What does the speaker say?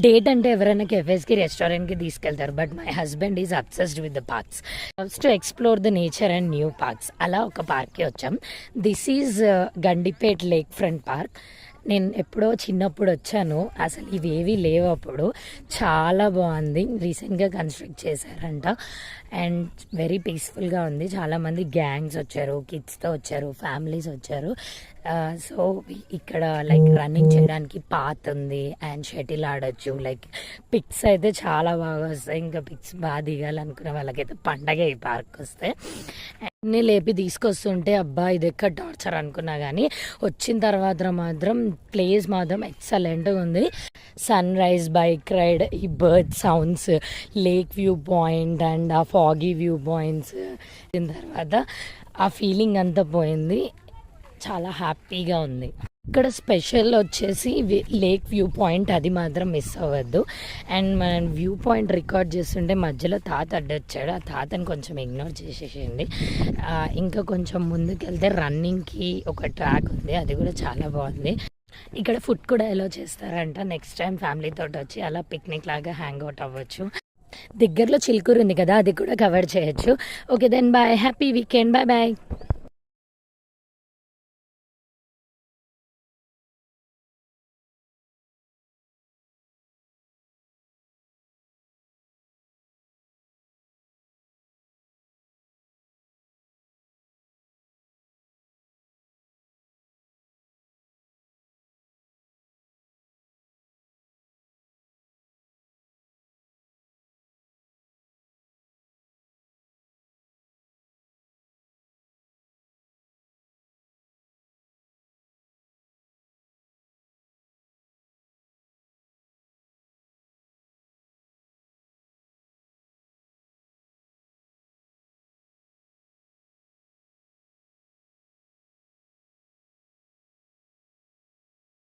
Date అంటే ఎవరైనా కెఫేస్కి రెస్టారెంట్కి తీసుకెళ్తారు, but my husband is obsessed with the parks, loves to explore the nature and new parks. అలా ఒక పార్క్కి వచ్చాం. This is Gandipet lake front park. నేను ఎప్పుడో చిన్నప్పుడు వచ్చాను, అసలు ఇవేవి లేవు అప్పుడు. చాలా బాగుంది, రీసెంట్గా కన్స్ట్రక్ట్ చేశారంట అండ్ వెరీ పీస్ఫుల్గా ఉంది. చాలామంది గ్యాంగ్స్ వచ్చారు, కిడ్స్తో వచ్చారు, ఫ్యామిలీస్ వచ్చారు. సో ఇక్కడ లైక్ రన్నింగ్ చేయడానికి పాత్ ఉంది అండ్ షటిల్ ఆడొచ్చు. లైక్ పిక్స్ అయితే చాలా బాగా వస్తాయి. ఇంకా పిక్స్ బాగా దిగాలనుకునే వాళ్ళకైతే పండగ ఈ పార్క్ వస్తే. అన్నీ లేపి తీసుకొస్తుంటే అబ్బా ఇది ఎక్కడ టార్చర్ అనుకున్నా, కానీ వచ్చిన తర్వాత మాత్రం ప్లేస్ మాత్రం ఎక్సలెంట్గా ఉంది. సన్ రైజ్, బైక్ రైడ్, ఈ bird sounds, lake view point and ఆ ఫాగీ వ్యూ పాయింట్స్ దీని తర్వాత ఆ ఫీలింగ్ అంతా పోయింది. చాలా హ్యాపీగా ఉంది. ఇక్కడ స్పెషల్ వచ్చేసి లేక్ వ్యూ పాయింట్, అది మాత్రం మిస్ అవ్వద్దు. అండ్ మనం వ్యూ పాయింట్ రికార్డ్ చేస్తుంటే మధ్యలో తాత అడ్డొచ్చాడు, ఆ తాతని కొంచెం ఇగ్నోర్ చేసేసేయండి. ఇంకా కొంచెం ముందుకెళ్తే రన్నింగ్కి ఒక ట్రాక్ ఉంది, అది కూడా చాలా బాగుంది. ఇక్కడ ఫుడ్ కూడా ఎలా చేస్తారంట, నెక్స్ట్ టైం ఫ్యామిలీతో వచ్చి అలా పిక్నిక్ లాగా హ్యాంగ్ అవుట్ అవ్వచ్చు. దగ్గరలో చిలుకూరు ఉంది కదా, అది కూడా కవర్ చేయొచ్చు. Okay then bye, happy weekend, bye bye.